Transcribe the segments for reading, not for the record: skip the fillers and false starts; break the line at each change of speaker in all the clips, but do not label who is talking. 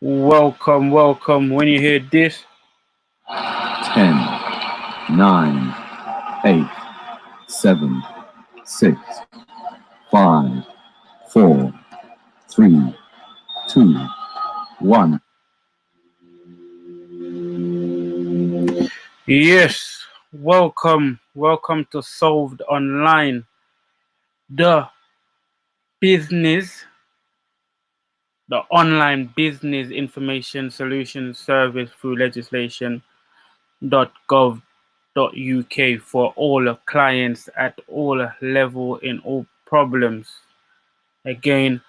Welcome, welcome. When you hear this,
10, 9, 8, 7, 6, 5, 4, 3, 2, 1.
yes, welcome to Solved Online, the business, the online business information solution service through legislation.gov.uk for all clients at all level in all problems. Again,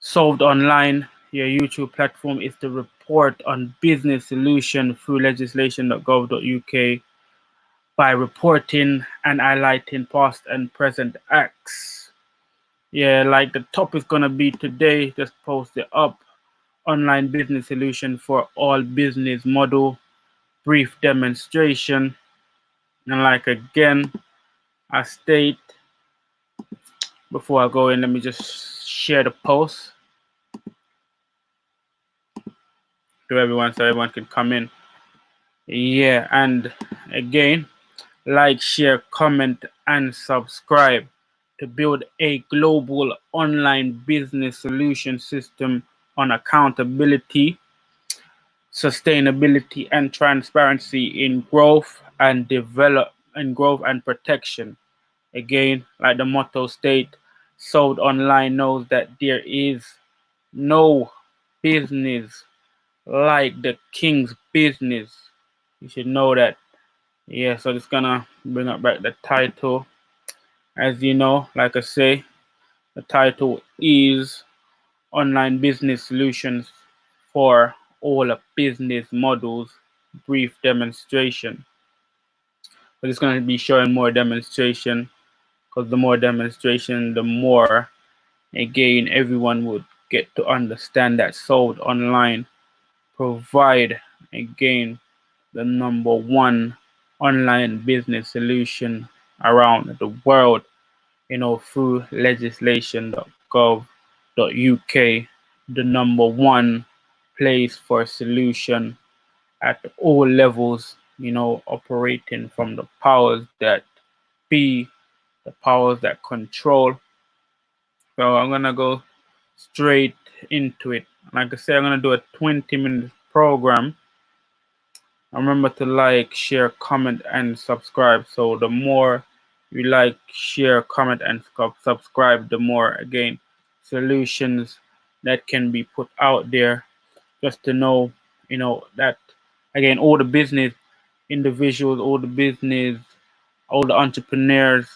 Solved Online, your YouTube platform is the report on business solution through legislation.gov.uk by reporting and highlighting past and present acts. Yeah, like the topic is gonna be today, just post it up. Online business solution for all business model, brief demonstration. And like again, I state before I go in, let me just share the post to everyone so everyone can come in. Yeah, and again, like, share, comment, and subscribe to build a global online business solution system on accountability, sustainability, and transparency in growth and protection. Again, like the motto state, Sold Online knows that there is no business like the king's business. You should know that. Yeah, so it's gonna bring up back the title. As you know, like I say, the title is Online Business Solutions for All Business Models, brief demonstration. But it's gonna be showing more demonstration, because the more demonstration, the more, again, everyone would get to understand that Sold Online provide, again, the number one online business solution around the world, through legislation.gov.uk, the number one place for solution at all levels, operating from the powers that be, the powers that control. So I'm gonna go straight into it. Like I said, I'm gonna do a 20-minute program. Remember to like, share, comment, and subscribe. So the more you like, share, comment, and subscribe, the more, again, solutions that can be put out there, just to know, that, again, all the business individuals, all the entrepreneurs,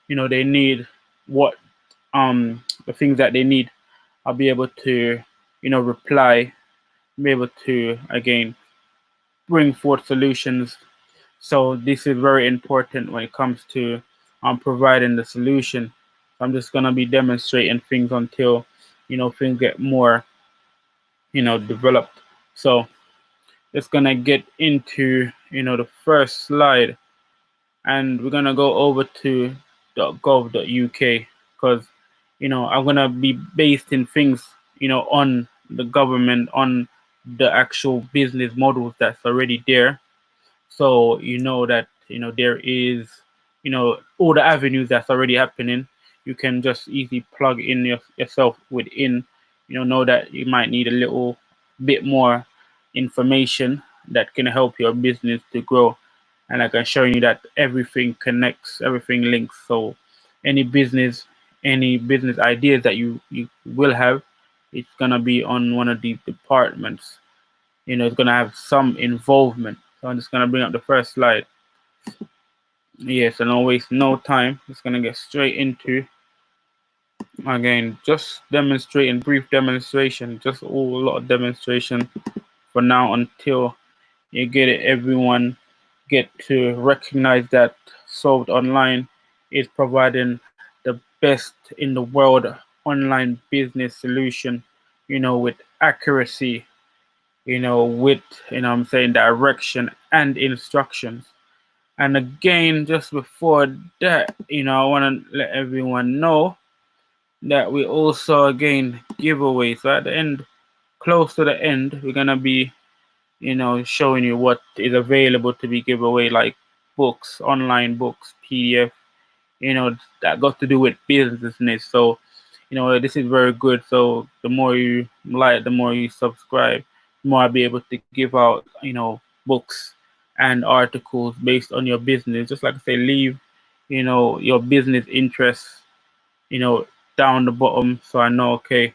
they need what, the things that they need. I'll be able to, reply, be able to, again, bring forth solutions. So this is very important when it comes to providing the solution. I'm just gonna be demonstrating things until things get more developed. So it's gonna get into the first slide, and we're gonna go over to .gov.uk, because I'm gonna be based in things on the government, on the actual business models that's already there. So that there is all the avenues that's already happening. You can just easily plug in yourself within. Know that you might need a little bit more information that can help your business to grow. And I can show you that everything connects, everything links. So any business any business ideas that you will have, it's gonna be on one of these departments. It's gonna have some involvement. So I'm just gonna bring up the first slide. Yes, and don't waste no time. Just gonna get straight into, again, just demonstrating, brief demonstration, just a lot of demonstration for now, until you get it. Everyone get to recognize that Solved Online is providing the best in the world online business solution, with accuracy, with, I'm saying, direction and instructions. And again, just before that, I want to let everyone know that we also, again, giveaways. So at the end close to the end, we're gonna be, showing you what is available to be giveaway, like books, online books, PDF, that got to do with business. So, this is very good. So the more you like, the more you subscribe, the more I'll be able to give out, books and articles based on your business. Just like I say, leave, your business interests, you know, down the bottom, so I know, okay,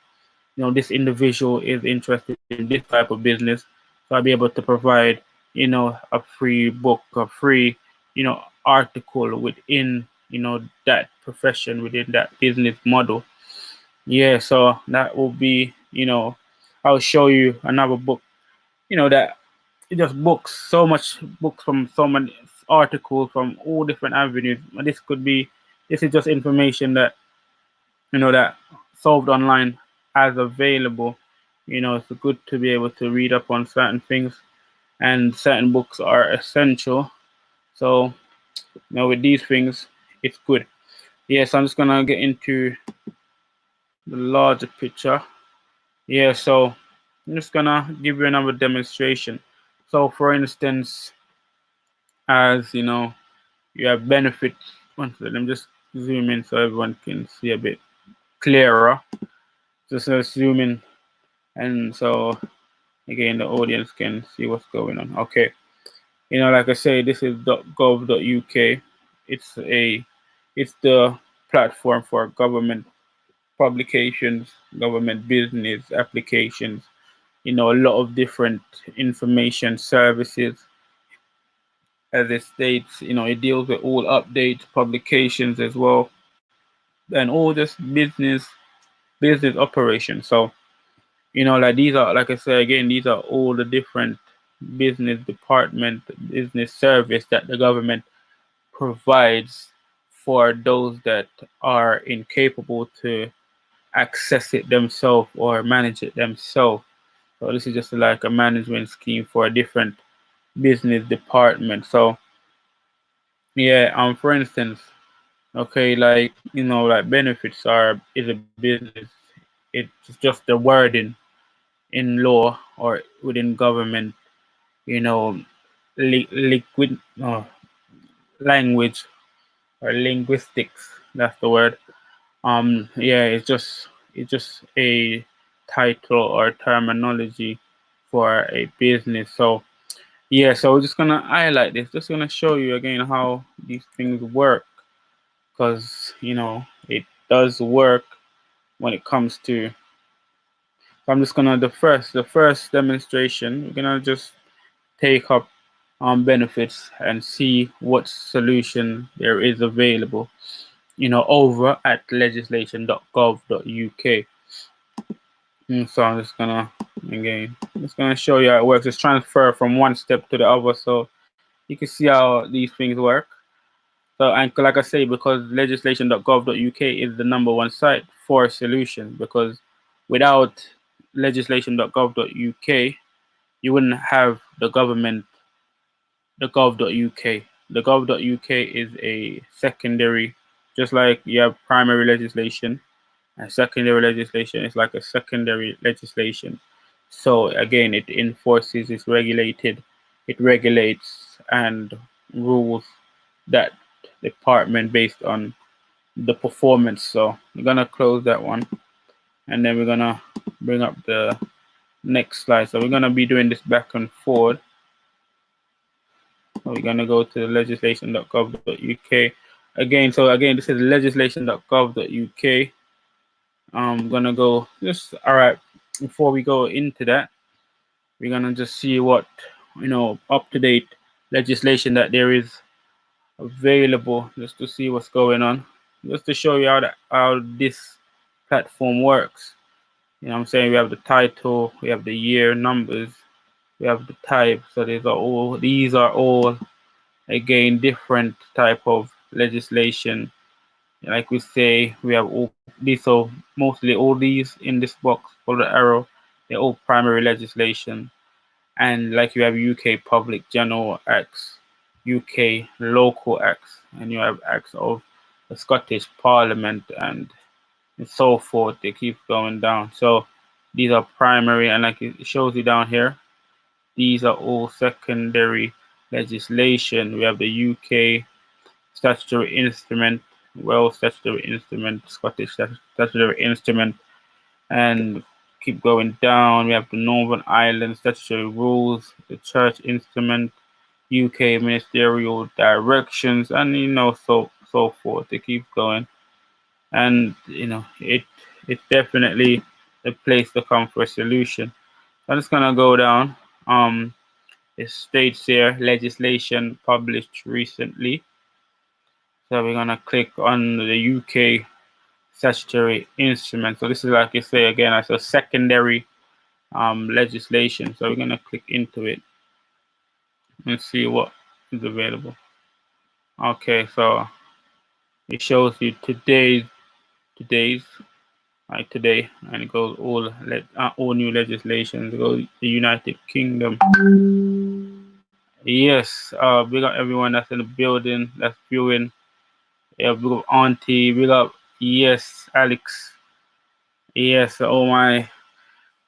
this individual is interested in this type of business. So I'll be able to provide, a free book, a free, article within, that profession, within that business model. Yeah, so that will be, I'll show you another book, that it just books, so much books from so many articles from all different avenues. This is just information that, that solved online as available. It's good to be able to read up on certain things, and certain books are essential. So, with these things, it's good. Yeah, so I'm just gonna get into the larger picture. Yeah, so I'm just gonna give you another demonstration. So, for instance, as you have benefits. One second, let me just zoom in so everyone can see a bit clearer. Just zoom in, and so again the audience can see what's going on. Okay, like I say, this is .gov.uk. It's the platform for government publications, government business applications, a lot of different information services. As it states, it deals with all updates, publications as well, and all just business operations. So, like these are, like I say again, these are all the different business department, business service that the government provides for those that are incapable to access it themselves or manage it themselves. So this is just like a management scheme for a different business department. So yeah, for instance, okay, like like benefits are is a business. It's just the wording in law or within government, you know, liquid language or linguistics. That's the word. Yeah, it's just a title or terminology for a business. So yeah, so we're just gonna highlight this. Just gonna show you again how these things work, because it does work when it comes to. So I'm just gonna the first demonstration. We're gonna just take up benefits and see what solution there is available, over at legislation.gov.uk. So I'm just gonna show you how it works. It's transfer from one step to the other, so you can see how these things work. So, and like I say, because legislation.gov.uk is the number one site for solutions, because without legislation.gov.uk, you wouldn't have the government, the gov.uk. The gov.uk is a secondary, just like you have primary legislation, and secondary legislation is like a secondary legislation. So again, it enforces, it regulates and rules that department based on the performance. So we're gonna close that one, and then we're gonna bring up the next slide. So we're gonna be doing this back and forward. So we're gonna go to legislation.gov.uk again. So again, this is legislation.gov.uk. I'm gonna go just all right. Before we go into that, we're gonna just see what up to date legislation that there is available, just to see what's going on, just to show you how this platform works. I'm saying, we have the title, we have the year numbers, we have the type. So these are all again different type of legislation. Like we say, we have all these. So mostly all these in this box, for the arrow, they're all primary legislation. And like you have UK Public General Acts, UK Local Acts, and you have acts of the Scottish Parliament, and so forth. They keep going down. So These are primary, and like it shows you down here, these are all secondary legislation. We have the UK statutory instrument, Wales statutory instrument, Scottish statutory instrument, and keep going down. We have the Northern Ireland statutory rules, the church instrument, UK ministerial directions, and so forth. It keeps going, and it's definitely the place to come for a solution. I'm just gonna go down. It states here legislation published recently. So we're gonna click on the UK statutory instrument. So this is, like I say again, as a secondary legislation. So we're gonna click into it and see what is available. Okay, so it shows you today's like today, and it goes all new legislation. It goes the United Kingdom. Yes, we got everyone that's in the building that's viewing. Yeah, big up Auntie, big up, yes, Alex, yes, all my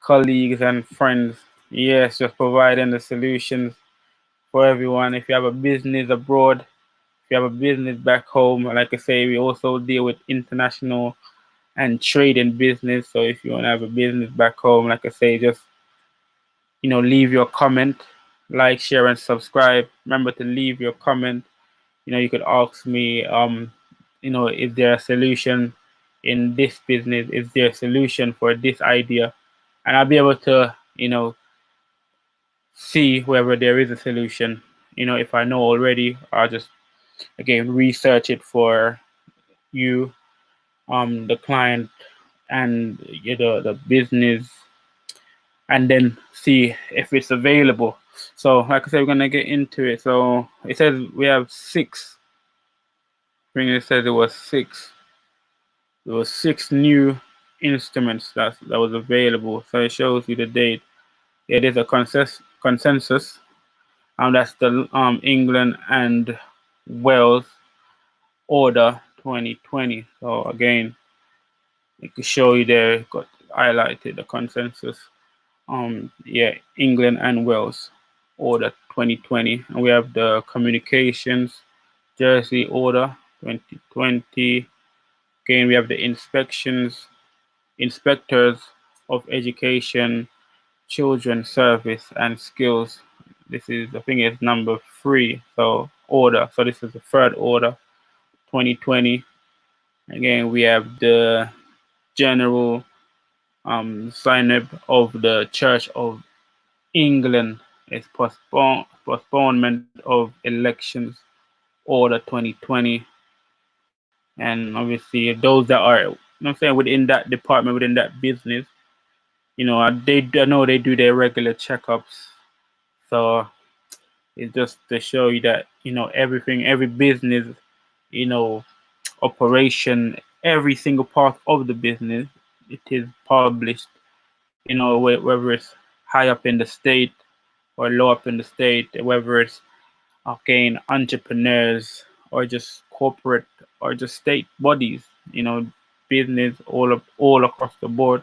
colleagues and friends. Yes, just providing the solutions for everyone. If you have a business abroad, if you have a business back home, like I say, we also deal with international and trading business. So if you want to have a business back home, like I say, just leave your comment, like, share, and subscribe. Remember to leave your comment. You could ask me, is there a solution in this business? Is there a solution for this idea? And I'll be able to, see whether there is a solution. If I know already, I'll just again research it for you, the client, and the business, and then see if it's available. So, like I said, we're gonna get into it. So it says we have six. I think it says it was six. There was six new instruments that was available. So it shows you the date. It is a consensus. That's the England and Wales Order 2020. So again, it could show you there, got highlighted the consensus. England and Wales Order 2020, and we have the Communications Jersey Order 2020. Again, we have the Inspectors of Education, Children Service and Skills. This is, I think it's number 3. So order. So this is the third order, 2020. Again, we have the General Synod of the Church of England. It's postponement of elections, order 2020. And obviously those that are, within that department, within that business, I know they do their regular checkups. So it's just to show you that, everything, every business, operation, every single part of the business, it is published, whether it's high up in the state or low up in the state, whether it's, again, entrepreneurs or just corporate or just state bodies, business all across the board,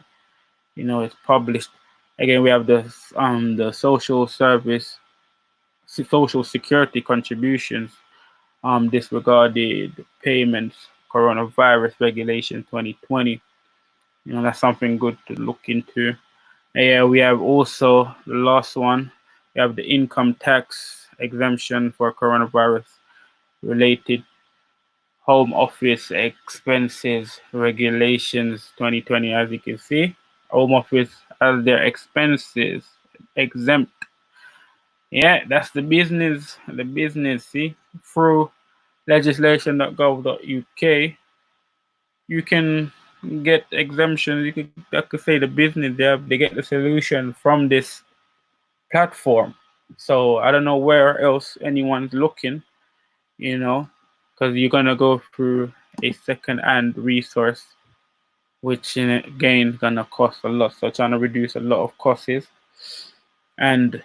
it's published. Again, we have the social security contributions disregarded payments, coronavirus regulation 2020. That's something good to look into. Yeah, we have also the last one. We have the income tax exemption for coronavirus related home office expenses regulations 2020. As you can see, home office has their expenses exempt. Yeah, that's the business. See, through legislation.gov.uk, you can get exemptions. I could say the business they get the solution from this platform. So I don't know where else anyone's looking, because you're gonna go through a second-hand resource, which again gonna cost a lot. So trying to reduce a lot of costs and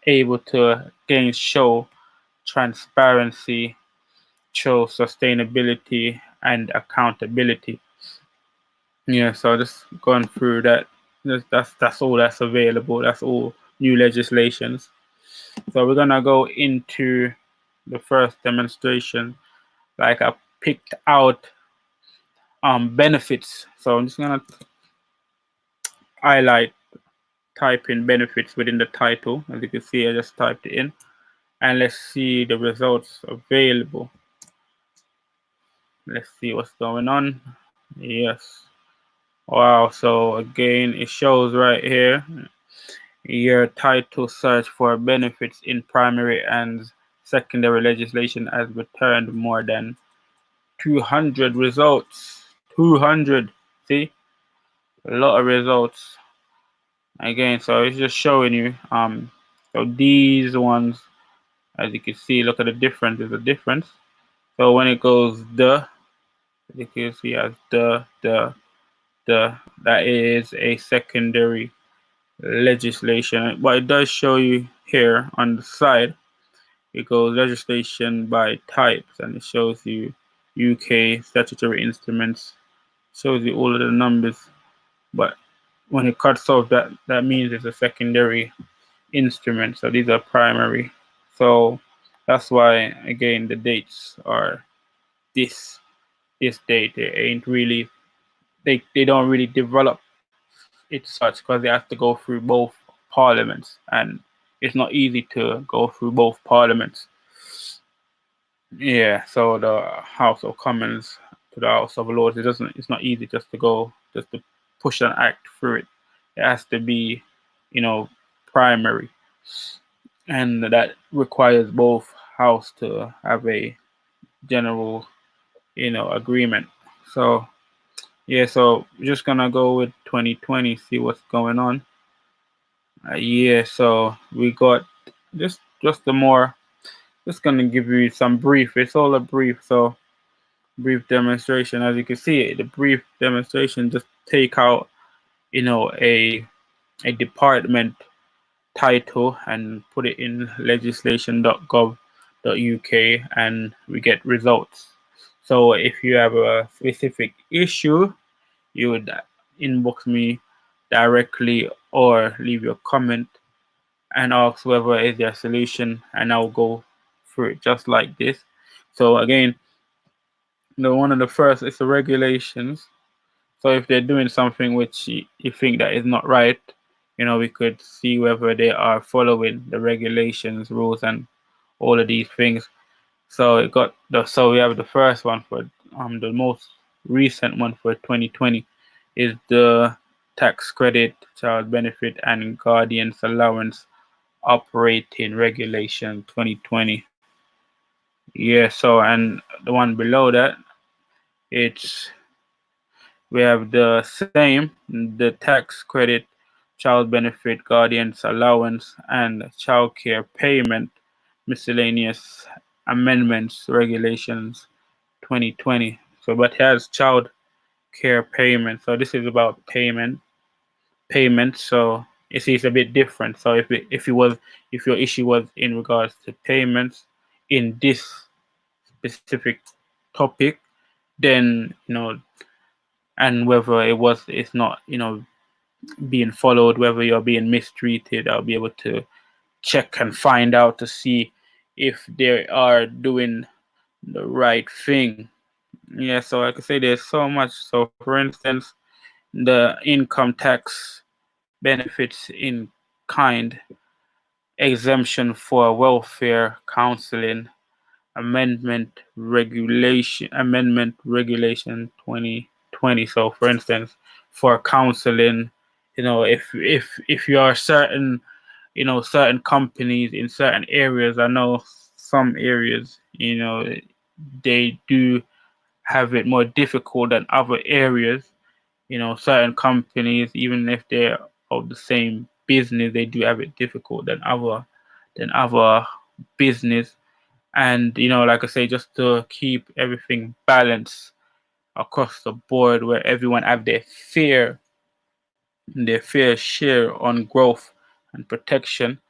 able to again show transparency, show sustainability and accountability. Yeah, so just going through that That's all that's available. That's all new legislations. So we're gonna go into the first demonstration. Like I picked out benefits. So I'm just gonna highlight, type in benefits within the title. As you can see, I just typed it in, and let's see the results available. Let's see what's going on. Yes. Wow. So again, it shows right here your title search for benefits in primary and secondary legislation has returned more than 200 results. 200. See, a lot of results. Again, so it's just showing you. So these ones, as you can see, look at the difference. There's a difference. So when it goes as you can see as that is a secondary legislation. But it does show you here on the side. It goes legislation by types, and it shows you UK statutory instruments. Shows you all of the numbers, but when it cuts off, that means it's a secondary instrument. So these are primary. So that's why again the dates are this date. They ain't really they don't really develop it such because they have to go through both parliaments, and it's not easy to go through both parliaments. Yeah, so the House of Commons to the House of Lords, it's not easy just to push an act through it. It has to be, primary, and that requires both house to have a general, agreement. So yeah, so we're just gonna go with 2020, see what's going on. Yeah, so we got just the more. Just gonna give you some brief. It's all a brief, so brief demonstration. As you can see, the brief demonstration just take out, a department title and put it in legislation.gov.uk, and we get results. So if you have a specific issue, you would inbox me directly or leave your comment and ask whether is there a solution, and I'll go through it just like this. So again, one of the first is the regulations. So if they're doing something which you think that is not right, we could see whether they are following the regulations, rules, and all of these things. So we have the first one for the most recent one for 2020 is the tax credit, child benefit, and guardian's allowance operating regulation 2020. Yeah, so and the one below that, we have the same, the tax credit, child benefit, guardian's allowance, and childcare payment miscellaneous amendments regulations 2020. So but it has child care payment. So this is about payment. So it's a bit different. So if your issue was in regards to payments in this specific topic, then and whether it's not being followed, whether you're being mistreated, I'll be able to check and find out to see if they are doing the right thing. Yeah, so I could say there's so much. So for instance, the income tax benefits in kind exemption for welfare counseling amendment regulation 2020. So for instance, for counseling, if you are certain certain companies in certain areas, I know some areas they do have it more difficult than other areas. Certain companies, even if they're of the same business, they do have it difficult than other business. And like I say, just to keep everything balanced across the board, where everyone have their fair share on growth and protection.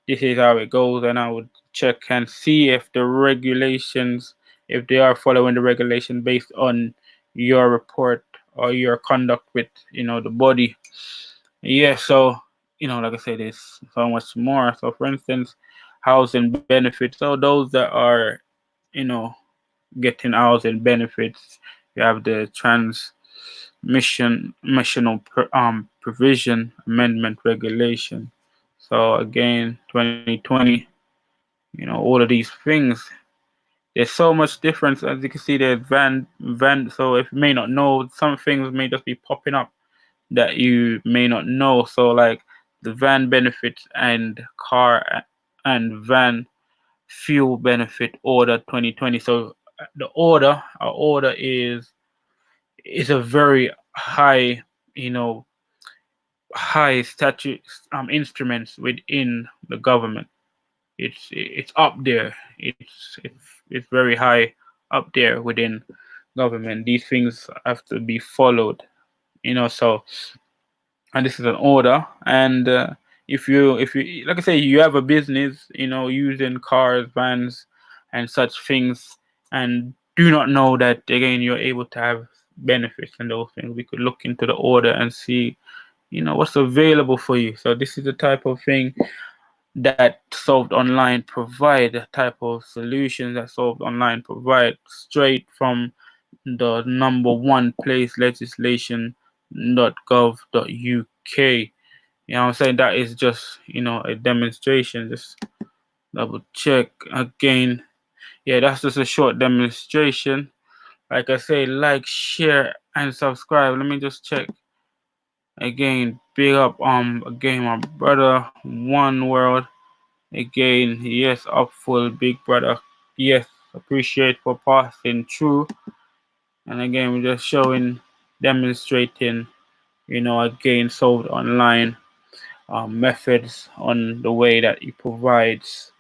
This is how it goes, and I would check and see if the regulations, if they are following the regulation based on your report or your conduct with the body. Yeah, so like I said, there's so much more. So for instance, housing benefits. So those that are, you know, getting housing benefits, you have the missional provision amendment regulation. So again, 2020, all of these things. There's so much difference. As you can see, there's van. So if you may not know, some things may just be popping up that you may not know. So like the van benefits and car and van fuel benefit order 2020. So our order is a very high, high statute instruments within the government. It's up there. It's very high up there within government. These things have to be followed. So, and this is an order. And if you like I say, you have a business, using cars, vans, and such things, and do not know that again you're able to have benefits and those things, we could look into the order and see what's available for you. So this is the type of thing that Solved Online provide, the type of solutions that Solved Online provide straight from the number one place, legislation.gov.uk. I'm saying? That is just, a demonstration. Just double check again. Yeah, that's just a short demonstration. Like I say, like, share, and subscribe. Let me just check again. Big up, again, my brother, One World. Again, yes, up full, big brother. Yes, appreciate for passing through. And again, we're just showing, demonstrating, again, Solved Online methods on the way that it provides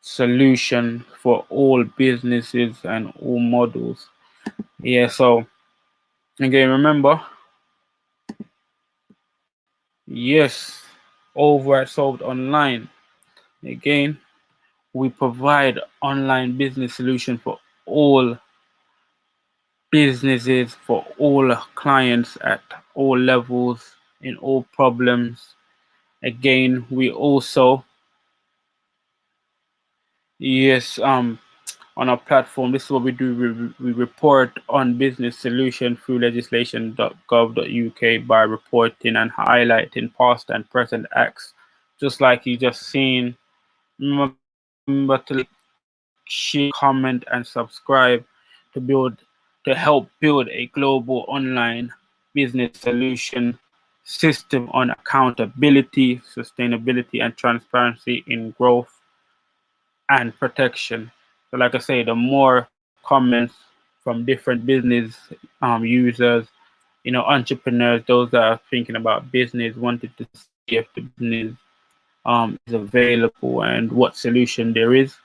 solution for all businesses and all models. Yeah, so again, remember, yes, over at Solved Online, again, we provide online business solution for all businesses, for all clients at all levels, in all problems. Again, we also, yes, on our platform, this is what we do. We report on business solution through legislation.gov.uk by reporting and highlighting past and present acts, just like you just seen. Remember to like, share, comment, and subscribe to help build a global online business solution system on accountability, sustainability, and transparency in growth and protection. So, like I say, the more comments from different business users, entrepreneurs, those that are thinking about business, wanted to see if the business is available and what solution there is.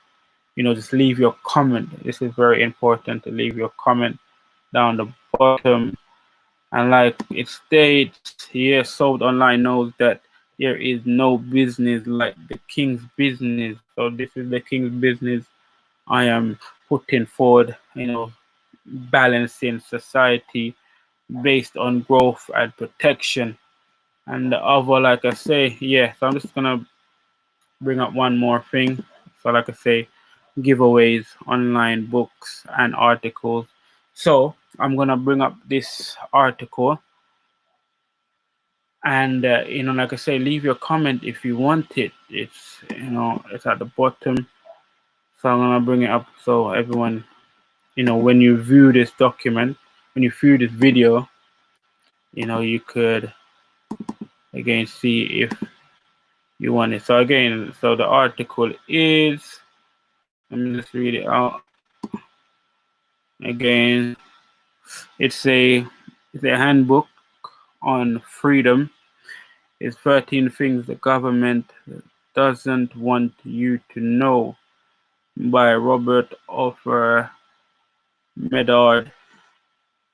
Just leave your comment. This is very important to leave your comment down the bottom. And like it states here, Solved Online knows that there is no business like the King's business. So this is the King's business I am putting forward, balancing society based on growth and protection. And the other, like I say, yeah, so I'm just gonna bring up one more thing. So like I say, giveaways, online books and articles. So I'm gonna bring up this article, and like I say, leave your comment if you want it. It's at the bottom. So I'm gonna bring it up so everyone, when you view this document, when you view this video, you could again see if you want it. So again, so the article is, let me just read it out again. It's a handbook on freedom. It's 13 things the government doesn't want you to know, by Robert Offer Medard.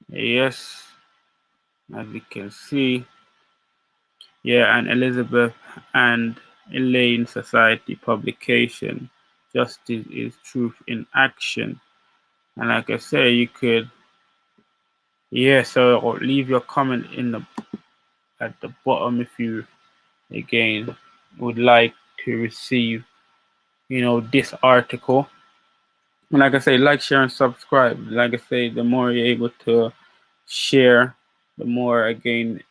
Yes, as you can see. Yeah, and Elizabeth and Elaine Society publication. Justice is Truth in Action. And like I say, you could, yeah, so leave your comment at the bottom if you again would like to receive, this article. And like I say, like, share, and subscribe. Like I say, the more you're able to share, the more again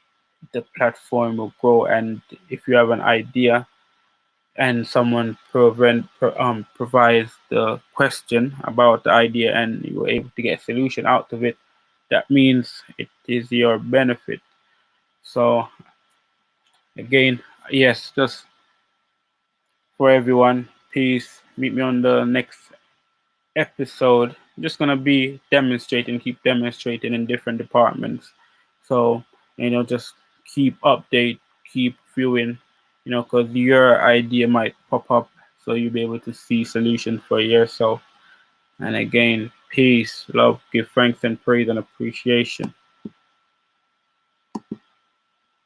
the platform will grow. And if you have an idea and someone provides the question about the idea and you're able to get a solution out of it, that means it is your benefit. So again, yes, just for everyone, peace. Meet me on the next episode. I'm just gonna be demonstrating, keep demonstrating in different departments. So, just keep update, keep viewing, because your idea might pop up, so you'll be able to see solution for yourself. And again, peace, love, give thanks and praise and appreciation.